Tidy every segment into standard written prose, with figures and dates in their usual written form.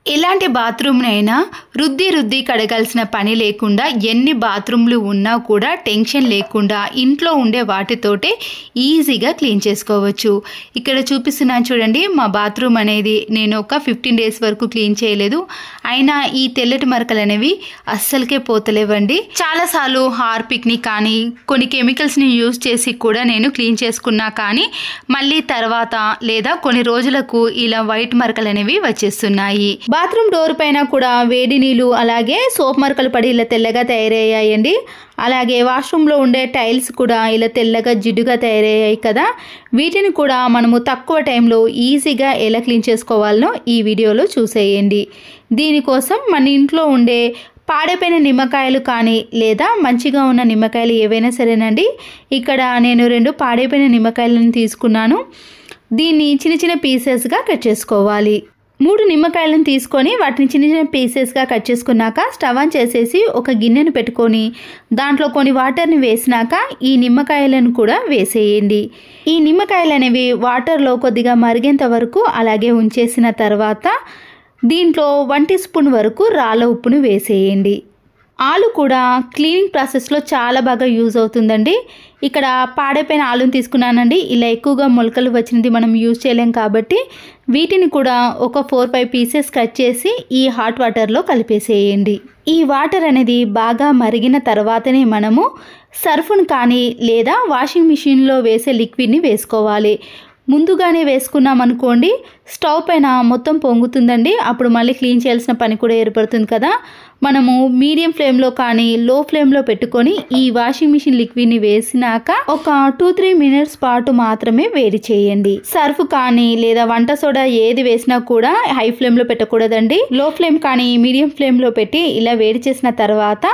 ఎలాంటి బాత్రూమ్‌నైనా రుద్ది కడగాల్సిన పని లేకుండా ఎన్ని బాత్రూమ్‌లు ఉన్నా కూడా టెన్షన్ లేకుండా ఇంట్లో ఉండే వాటితోటే ఈజీగా క్లీన్ చేసుకోవచ్చు. ఇక్కడ చూపిస్తున్నాను చూడండి. మా బాత్రూమ్ అనేది నేను ఒక 15 డేస్ వరకు క్లీన్ చేయలేదు. అయినా ఈ తెల్లటి మరకలనేవి అస్సలకే పోతలేవండి. చాలాసార్లు హార్పిక్‌ని కానీ కొన్ని కెమికల్స్‌ని యూజ్ చేసి కూడా నేను క్లీన్ చేసుకున్నా కానీ మళ్ళీ తర్వాత లేదా కొన్ని రోజులకు ఇలా వైట్ మరకలనేవి వచ్చేస్తున్నాయి. బాత్రూమ్ డోర్ పైన కూడా వేడి నీళ్ళు అలాగే సోప్ మరకలు పడి ఇలా తెల్లగా తయారయ్యాయండి. అలాగే వాష్రూమ్లో ఉండే టైల్స్ కూడా ఇలా తెల్లగా జిడ్డుగా తయారయ్యాయి కదా. వీటిని కూడా మనము తక్కువ టైంలో ఈజీగా ఎలా క్లీన్ చేసుకోవాలనో ఈ వీడియోలో చూసేయండి. దీనికోసం మన ఇంట్లో ఉండే పాడైపోయిన నిమ్మకాయలు కానీ లేదా మంచిగా ఉన్న నిమ్మకాయలు ఏవైనా సరేనండి. ఇక్కడ నేను 2 పాడైపోయిన నిమ్మకాయలను తీసుకున్నాను. దీన్ని చిన్న చిన్న పీసెస్గా కట్ చేసుకోవాలి. 3 నిమ్మకాయలను తీసుకొని వాటిని చిన్న చిన్న పీసెస్గా కట్ చేసుకున్నాక స్టవ్ ఆన్ చేసేసి ఒక గిన్నెను పెట్టుకొని దాంట్లో కొన్ని వాటర్ని వేసినాక ఈ నిమ్మకాయలను కూడా వేసేయండి. ఈ నిమ్మకాయలు అనేవి వాటర్లో కొద్దిగా మరిగేంత వరకు అలాగే ఉంచేసిన తర్వాత దీంట్లో 1 టీ స్పూన్ వరకు రాళ్ళ ఉప్పును వేసేయండి. ఆలు కూడా క్లీనింగ్ ప్రాసెస్లో చాలా బాగా యూజ్ అవుతుందండి. ఇక్కడ పాడైపోయిన ఆలుని తీసుకున్నానండి. ఇలా ఎక్కువగా మొలకలు వచ్చినది మనం యూజ్ చేయలేం కాబట్టి వీటిని కూడా ఒక 4-5 పీసెస్ కట్ చేసి ఈ హాట్ వాటర్లో కలిపేసేయండి. ఈ వాటర్ అనేది బాగా మరిగిన తర్వాతనే మనము సర్ఫ్ను కానీ లేదా వాషింగ్ మిషన్లో వేసే లిక్విడ్ని వేసుకోవాలి. ముందుగానే వేసుకున్నాం అనుకోండి స్టవ్ పైన మొత్తం పొంగుతుందండి. అప్పుడు మళ్ళీ క్లీన్ చేయాల్సిన పని కూడా ఏర్పడుతుంది కదా. మనము మీడియం ఫ్లేమ్లో కానీ లో ఫ్లేమ్లో పెట్టుకొని ఈ వాషింగ్ మిషన్ లిక్విడ్ని వేసినాక ఒక 2-3 మినిట్స్ పాటు మాత్రమే వేడి చేయండి. సర్ఫ్ కానీ లేదా వంట సోడా ఏది వేసినా కూడా హై ఫ్లేమ్లో పెట్టకూడదండి. లో ఫ్లేమ్ కానీ మీడియం ఫ్లేమ్లో పెట్టి ఇలా వేడి చేసిన తర్వాత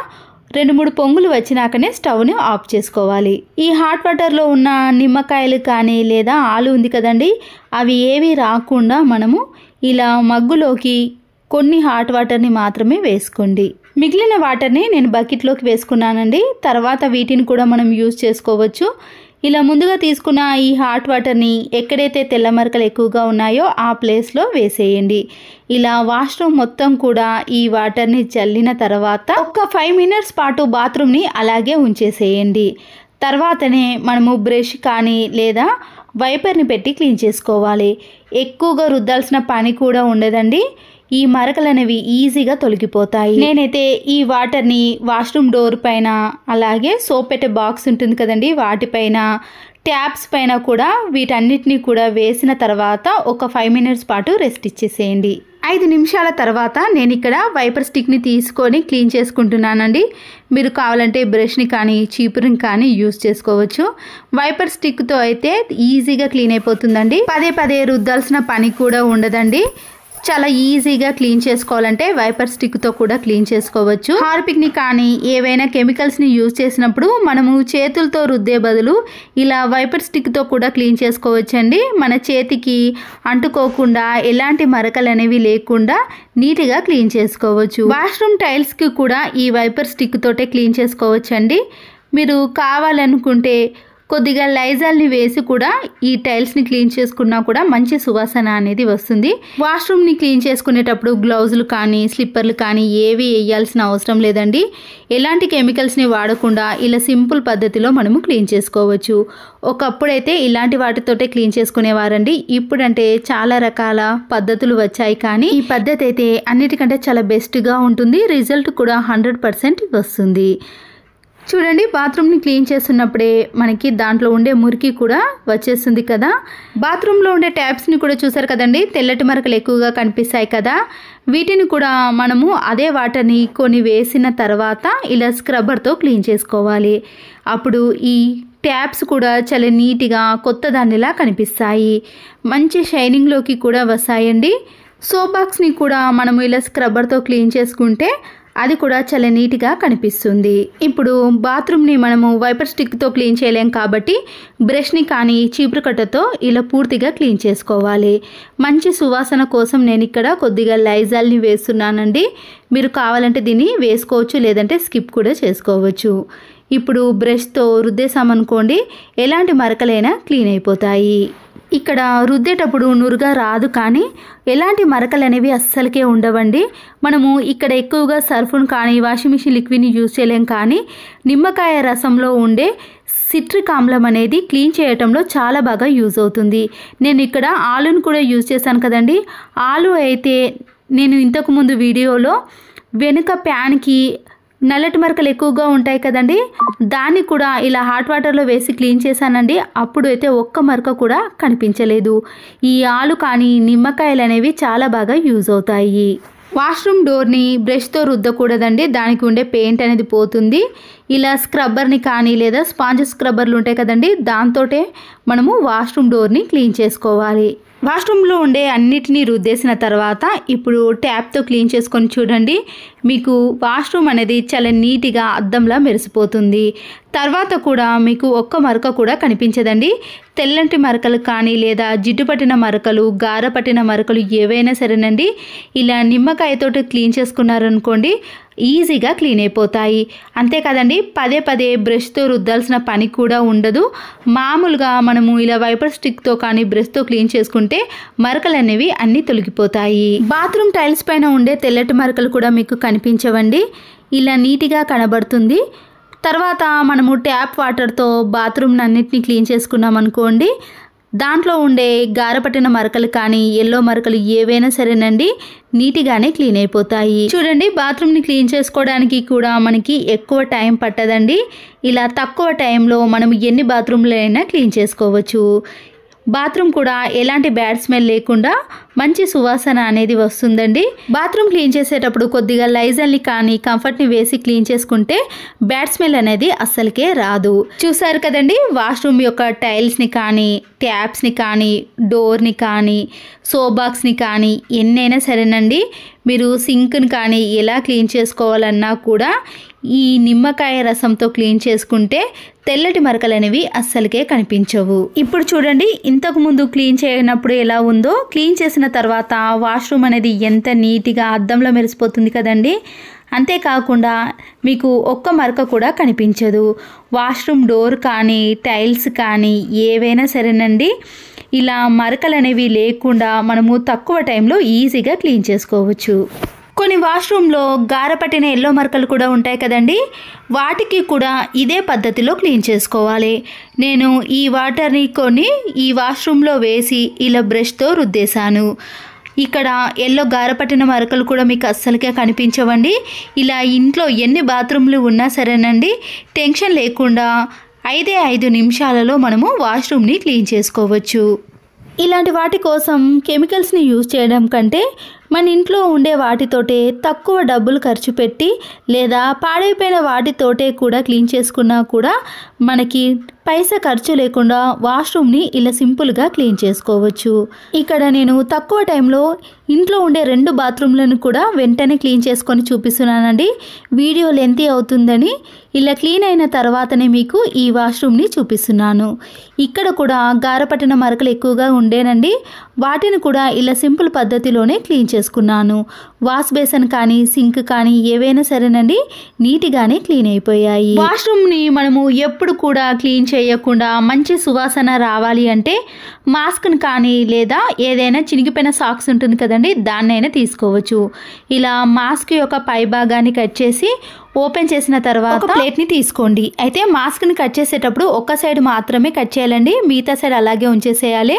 2-3 పొంగులు వచ్చినాకనే స్టవ్ని ఆఫ్ చేసుకోవాలి. ఈ హాట్ వాటర్లో ఉన్న నిమ్మకాయలు కానీ లేదా ఆలు ఉంది కదండి, అవి ఏవి రాకుండా మనము ఇలా మగ్గులోకి కొన్ని హాట్ వాటర్ని మాత్రమే వేసుకోండి. మిగిలిన వాటర్ని నేను బకెట్లోకి వేసుకున్నానండి. తర్వాత వీటిని కూడా మనం యూజ్ చేసుకోవచ్చు. ఇలా ముందుగా తీసుకున్న ఈ హాట్ వాటర్ని ఎక్కడైతే తెల్ల మరకలు ఎక్కువగా ఉన్నాయో ఆ ప్లేస్లో వేసేయండి. ఇలా వాష్రూమ్ మొత్తం కూడా ఈ వాటర్ని చల్లిన తర్వాత ఒక 5 మినిట్స్ పాటు బాత్రూమ్ని అలాగే ఉంచేసేయండి. తర్వాతనే మనము బ్రష్ కానీ లేదా వైపర్ని పెట్టి క్లీన్ చేసుకోవాలి. ఎక్కువగా రుద్దాల్సిన పని కూడా ఉండదండి. ఈ మరకలు అనేవి ఈజీగా తొలగిపోతాయి. నేనైతే ఈ వాటర్ని వాష్రూమ్ డోర్ పైన అలాగే సోప్ పెట్టే బాక్స్ ఉంటుంది కదండి వాటిపైన ట్యాప్స్ పైన కూడా వీటన్నిటిని కూడా వేసిన తర్వాత ఒక 5 మినిట్స్ పాటు రెస్ట్ ఇచ్చేసేయండి. 5 నిమిషాల తర్వాత నేను ఇక్కడ వైపర్ స్టిక్ని తీసుకొని క్లీన్ చేసుకుంటున్నానండి. మీరు కావాలంటే బ్రష్ని కానీ చీపురుని కానీ యూజ్ చేసుకోవచ్చు. వైపర్ స్టిక్తో అయితే ఈజీగా క్లీన్ అయిపోతుందండి. పదే రుద్దాల్సిన పని కూడా ఉండదండి. చాలా ఈజీగా క్లీన్ చేసుకోవాలంటే వైపర్ స్టిక్తో కూడా క్లీన్ చేసుకోవచ్చు. హార్పిక్ని కానీ ఏవైనా కెమికల్స్ని యూజ్ చేసినప్పుడు మనము చేతులతో రుద్దే బదులు ఇలా వైపర్ స్టిక్తో కూడా క్లీన్ చేసుకోవచ్చండి. మన చేతికి అంటుకోకుండా ఎలాంటి మరకలు అనేవి లేకుండా నీట్గా క్లీన్ చేసుకోవచ్చు. వాష్రూమ్ టైల్స్కి కూడా ఈ వైపర్ స్టిక్ తోటే క్లీన్ చేసుకోవచ్చండి. మీరు కావాలనుకుంటే కొద్దిగా లైజాల్ని వేసి కూడా ఈ టైల్స్ని క్లీన్ చేసుకున్నా కూడా మంచి సువాసన అనేది వస్తుంది. వాష్రూమ్ని క్లీన్ చేసుకునేటప్పుడు గ్లౌజులు కానీ స్లిప్పర్లు కానీ ఏవి వేయాల్సిన అవసరం లేదండి. ఎలాంటి కెమికల్స్ని వాడకుండా ఇలా సింపుల్ పద్ధతిలో మనము క్లీన్ చేసుకోవచ్చు. ఒకప్పుడైతే ఇలాంటి వాటితోటే క్లీన్ చేసుకునేవారండి. ఇప్పుడంటే చాలా రకాల పద్ధతులు వచ్చాయి కానీ ఈ పద్ధతి అయితే అన్నిటికంటే చాలా బెస్ట్గా ఉంటుంది. రిజల్ట్ కూడా 100% వస్తుంది. చూడండి, బాత్రూమ్ని క్లీన్ చేస్తున్నప్పుడే మనకి దాంట్లో ఉండే మురికి కూడా వచ్చేస్తుంది కదా. బాత్రూంలో ఉండే ట్యాప్స్ని కూడా చూసారు కదండి, తెల్లటి మరకలు ఎక్కువగా కనిపిస్తాయి కదా. వీటిని కూడా మనము అదే వాటర్ని కొన్ని వేసిన తర్వాత ఇలా స్క్రబ్బర్తో క్లీన్ చేసుకోవాలి. అప్పుడు ఈ ట్యాప్స్ కూడా చాలా నీట్గా కొత్త దానిలా కనిపిస్తాయి. మంచి షైనింగ్లోకి కూడా వస్తాయండి. సోప్ బాక్స్ని కూడా మనము ఇలా స్క్రబ్బర్తో క్లీన్ చేసుకుంటే అది కూడా చాలా నీట్గా కనిపిస్తుంది. ఇప్పుడు బాత్రూమ్ని మనము వైపర్ స్టిక్తో క్లీన్ చేయలేం కాబట్టి బ్రష్ని కానీ చీపురు కట్టతో ఇలా పూర్తిగా క్లీన్ చేసుకోవాలి. మంచి సువాసన కోసం నేను ఇక్కడ కొద్దిగా లైజాల్ని వేస్తున్నానండి. మీరు కావాలంటే దీన్ని వేసుకోవచ్చు, లేదంటే స్కిప్ కూడా చేసుకోవచ్చు. ఇప్పుడు బ్రష్తో రుద్దేసామనుకోండి ఎలాంటి మరకలైనా క్లీన్ అయిపోతాయి. ఇక్కడ రుద్దేటప్పుడు నురుగా రాదు, కానీ ఎలాంటి మరకలు అనేవి అస్సలకే ఉండవండి. మనము ఇక్కడ ఎక్కువగా సర్ఫును కానీ వాషింగ్ మిషన్ లిక్విడ్ని యూజ్ చేయలేం, కానీ నిమ్మకాయ రసంలో ఉండే సిట్రిక్ ఆమ్లం అనేది క్లీన్ చేయటంలో చాలా బాగా యూజ్ అవుతుంది. నేను ఇక్కడ ఆలును కూడా యూజ్ చేశాను కదండి. ఆలు అయితే నేను ఇంతకుముందు వీడియోలో వెనుక ప్యాన్కి నల్లటి మరకలు ఎక్కువగా ఉంటాయి కదండి, దాన్ని కూడా ఇలా హాట్ వాటర్లో వేసి క్లీన్ చేశానండి. అప్పుడు అయితే ఒక్క మరక కూడా కనిపించలేదు. ఈ ఆలు కానీ నిమ్మకాయలు అనేవి చాలా బాగా యూజ్ అవుతాయి. వాష్రూమ్ డోర్ని బ్రష్తో రుద్దకూడదండి, దానికి ఉండే పెయింట్ అనేది పోతుంది. ఇలా స్క్రబ్బర్ని కానీ లేదా స్పాంజ్ స్క్రబ్బర్లు ఉంటాయి కదండి, దాంతోటే మనము వాష్రూమ్ డోర్ని క్లీన్ చేసుకోవాలి. వాష్రూమ్లో ఉండే అన్నిటినీ రుద్దేసిన తర్వాత ఇప్పుడు ట్యాప్తో క్లీన్ చేసుకొని చూడండి. మీకు వాష్రూమ్ అనేది చాలా నీట్గా అద్దంలా మెరిసిపోతుంది. తర్వాత కూడా మీకు ఒక్క మరక కూడా కనిపించదండి. తెల్లంటి మరకలు కానీ లేదా జిడ్డు పట్టిన మరకలు, గార పట్టిన మరకలు ఏవైనా సరేనండి, ఇలా నిమ్మకాయతోటి క్లీన్ చేసుకున్నారనుకోండి ఈజీగా క్లీన్ అయిపోతాయి. అంతే కదండి, పదే పదే బ్రష్తో రుద్దాల్సిన పని కూడా ఉండదు. మామూలుగా మనము ఇలా వైపర్ స్టిక్తో కానీ బ్రష్తో క్లీన్ చేసుకుంటే మరకలు అనేవి అన్నీ తొలగిపోతాయి. బాత్రూమ్ టైల్స్ పైన ఉండే తెల్లటి మరకలు కూడా మీకు కనిపించవండి, ఇలా నీట్గా కనబడుతుంది. తర్వాత మనము ట్యాప్ వాటర్తో బాత్రూమ్ అన్నిటినీ క్లీన్ చేసుకున్నాం అనుకోండి, దాంట్లో ఉండే గారపట్టిన మరకలు కానీ ఎల్లో మరకలు ఏవైనా సరేనండి నీట్గానే క్లీన్ అయిపోతాయి. చూడండి, బాత్రూమ్ని క్లీన్ చేసుకోవడానికి కూడా మనకి ఎక్కువ టైం పట్టదండి. ఇలా తక్కువ టైంలో మనం ఎన్ని బాత్రూమ్లు అయినా క్లీన్ చేసుకోవచ్చు. బాత్రూమ్ కూడా ఎలాంటి బ్యాడ్ స్మెల్ లేకుండా మంచి సువాసన అనేది వస్తుందండి. బాత్రూమ్ క్లీన్ చేసేటప్పుడు కొద్దిగా లైజల్ని కానీ కంఫర్ట్ని వేసి క్లీన్ చేసుకుంటే బ్యాడ్ స్మెల్ అనేది అస్సలకే రాదు. చూసారు కదండి, వాష్రూమ్ యొక్క టైల్స్ని కానీ ట్యాప్స్ని కానీ డోర్ని కానీ సోప్ బాక్స్ని కానీ ఎన్నైనా సరేనండి, మీరు సింక్ని కానీ ఎలా క్లీన్ చేసుకోవాలన్నా కూడా ఈ నిమ్మకాయ రసంతో క్లీన్ చేసుకుంటే తెల్లటి మరకలు అనేవి అస్సలకే కనిపించవు. ఇప్పుడు చూడండి, ఇంతకుముందు క్లీన్ చేయనప్పుడు ఎలా ఉందో, క్లీన్ చేసిన తర్వాత వాష్రూమ్ అనేది ఎంత నీట్గా అద్దంలో మెరిసిపోతుంది కదండి. అంతేకాకుండా మీకు ఒక్క మరక కూడా కనిపించదు. వాష్రూమ్ డోర్ కానీ టైల్స్ కానీ ఏవైనా సరేనండి, ఇలా మరకలు అనేవి లేకుండా మనము తక్కువ టైంలో ఈజీగా క్లీన్ చేసుకోవచ్చు. కొన్ని వాష్రూమ్లో గారపట్టిన ఎల్లో మరకలు కూడా ఉంటాయి కదండి, వాటికి కూడా ఇదే పద్ధతిలో క్లీన్ చేసుకోవాలి. నేను ఈ వాటర్ని కొన్ని ఈ వాష్రూమ్లో వేసి ఇలా బ్రష్తో రుద్దేశాను. ఇక్కడ ఎల్లో గారపట్టిన మరకలు కూడా మీకు అస్సలకే కనిపించవండి. ఇలా ఇంట్లో ఎన్ని బాత్రూమ్లు ఉన్నా సరేనండి, టెన్షన్ లేకుండా 5 నిమిషాలలో మనము వాష్రూమ్ని క్లీన్ చేసుకోవచ్చు. ఇలాంటి వాటి కోసం కెమికల్స్ని యూజ్ చేయడం కంటే మన ఇంట్లో ఉండే వాటితోటే తక్కువ డబ్బులు ఖర్చు పెట్టి లేదా పాడైపోయిన వాటితోటే కూడా క్లీన్ చేసుకున్నా కూడా మనకి పైసా ఖర్చు లేకుండా వాష్రూమ్ని ఇలా సింపుల్గా క్లీన్ చేసుకోవచ్చు. ఇక్కడ నేను తక్కువ టైంలో ఇంట్లో ఉండే 2 బాత్రూమ్లను కూడా వెంటనే క్లీన్ చేసుకొని చూపిస్తున్నానండి. వీడియో లెంతీ అవుతుందని ఇలా క్లీన్ అయిన తర్వాతనే మీకు ఈ వాష్రూమ్ని చూపిస్తున్నాను. ఇక్కడ కూడా గారపట్టిన మరకలు ఎక్కువగా ఉండేనండి, వాటిని కూడా ఇలా సింపుల్ పద్ధతిలోనే క్లీన్ చేసుకున్నాను. వాష్ బేసిన్ కానీ సింక్ కానీ ఏవైనా సరేనండి నీట్గానే క్లీన్ అయిపోయాయి. వాష్రూమ్ని మనము ఎప్పుడు కూడా క్లీన్ చేయకుండా మంచి సువాసన రావాలి అంటే మాస్క్ని కానీ లేదా ఏదైనా చినిగిపోయిన సాక్స్ ఉంటుంది కదండి, దాన్నైనా తీసుకోవచ్చు. ఇలా మాస్క్ యొక్క పై భాగాన్ని కట్ చేసి ఓపెన్ చేసిన తర్వాత ప్లేట్ని తీసుకోండి. అయితే మాస్క్ని కట్ చేసేటప్పుడు ఒక సైడ్ మాత్రమే కట్ చేయాలండి, మిగతా సైడ్ అలాగే ఉంచేసేయాలి.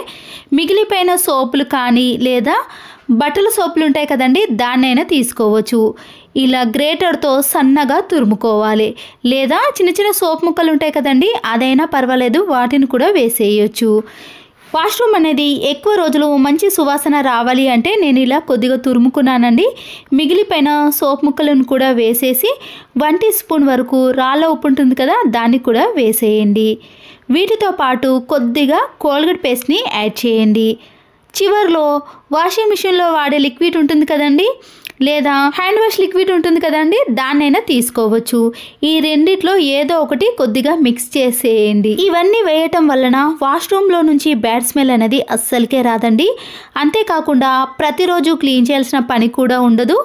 మిగిలిపోయిన సోపులు కానీ లేదా బట్టల సోపులు ఉంటాయి కదండి, దాన్నైనా తీసుకోవచ్చు. ఇలా గ్రేటర్తో సన్నగా తురుముకోవాలి, లేదా చిన్న చిన్న సోప్ ముక్కలు ఉంటాయి కదండి, అదైనా పర్వాలేదు, వాటిని కూడా వేసేయచ్చు. వాష్రూమ్ అనేది ఎక్కువ రోజులు మంచి సువాసన రావాలి అంటే నేను ఇలా కొద్దిగా తురుముకున్నానండి. మిగిలిపోయిన సోప్ ముక్కలను కూడా వేసేసి 1 టీ స్పూన్ వరకు రాళ్ళ ఉప్పు ఉంటుంది కదా, దాన్ని కూడా వేసేయండి. వీటితో పాటు కొద్దిగా కోల్గేట్ పేస్ట్ని యాడ్ చేయండి. చివర్లో వాషింగ్ మిషన్లో వాడే లిక్విడ్ ఉంటుంది కదండి, లేదా హ్యాండ్ వాష్ లిక్విడ్ ఉంటుంది కదండి, దాన్నైనా తీసుకోవచ్చు. ఈ రెండిట్లో ఏదో ఒకటి కొద్దిగా మిక్స్ చేసేయండి. ఇవన్నీ వేయటం వలన వాష్రూమ్లో నుంచి బ్యాడ్ స్మెల్ అనేది అస్సలకే రాదండి. అంతేకాకుండా ప్రతిరోజు క్లీన్ చేయాల్సిన పని కూడా ఉండదు.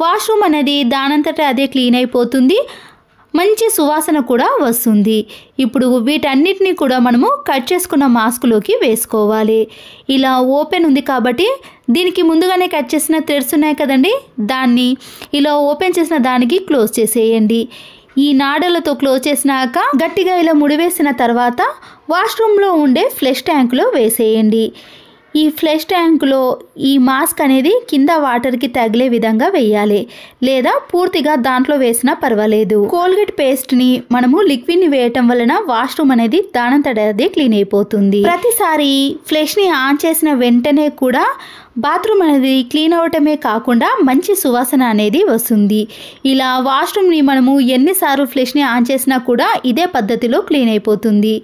వాష్రూమ్ అనేది దానంతటా అదే క్లీన్ అయిపోతుంది. మంచి సువాసన కూడా వస్తుంది. ఇప్పుడు వీటన్నిటిని కూడా మనము కట్ చేసుకున్న మాస్క్లోకి వేసుకోవాలి. ఇలా ఓపెన్ ఉంది కాబట్టి దీనికి ముందుగానే కట్ చేసిన థ్రెడ్స్ ఉన్నాయి కదండి, దాన్ని ఇలా ఓపెన్ చేసిన దానికి క్లోజ్ చేసేయండి. ఈ నాడలతో క్లోజ్ చేసినాక గట్టిగా ఇలా ముడివేసిన తర్వాత వాష్రూమ్లో ఉండే ఫ్లష్ ట్యాంకులో వేసేయండి. ఈ ఫ్లష్ ట్యాంకులో ఈ మాస్క్ అనేది కింద వాటర్కి తగిలే విధంగా వేయాలి, లేదా పూర్తిగా దాంట్లో వేసినా పర్వాలేదు. కోల్గేట్ పేస్ట్ని మనము లిక్విడ్ని వేయటం వలన వాష్రూమ్ అనేది దానంతట అదే క్లీన్ అయిపోతుంది. ప్రతిసారి ఫ్లష్ని ఆన్ చేసిన వెంటనే కూడా బాత్రూమ్ అనేది క్లీన్ అవటమే కాకుండా మంచి సువాసన అనేది వస్తుంది. ఇలా వాష్రూమ్ని మనము ఎన్నిసార్లు ఫ్లష్ని ఆన్ చేసినా కూడా ఇదే పద్ధతిలో క్లీన్ అయిపోతుంది.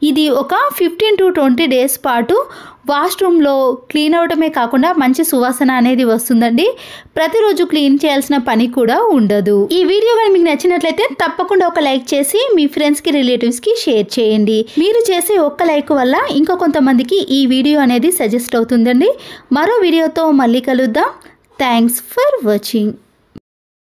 ఇది ఒక 15 to 20 days పాటు వాష్రూమ్లో క్లీన్ అవటమే కాకుండా మంచి సువాసన అనేది వస్తుందండి. ప్రతిరోజు క్లీన్ చేయాల్సిన పని కూడా ఉండదు. ఈ వీడియో కానీ మీకు నచ్చినట్లయితే తప్పకుండా ఒక లైక్ చేసి మీ ఫ్రెండ్స్కి రిలేటివ్స్కి షేర్ చేయండి. మీరు చేసే ఒక్క లైక్ వల్ల ఇంకా కొంతమందికి ఈ వీడియో అనేది సజెస్ట్ అవుతుందండి. మరో వీడియోతో మళ్ళీ కలుద్దాం. Thanks for watching.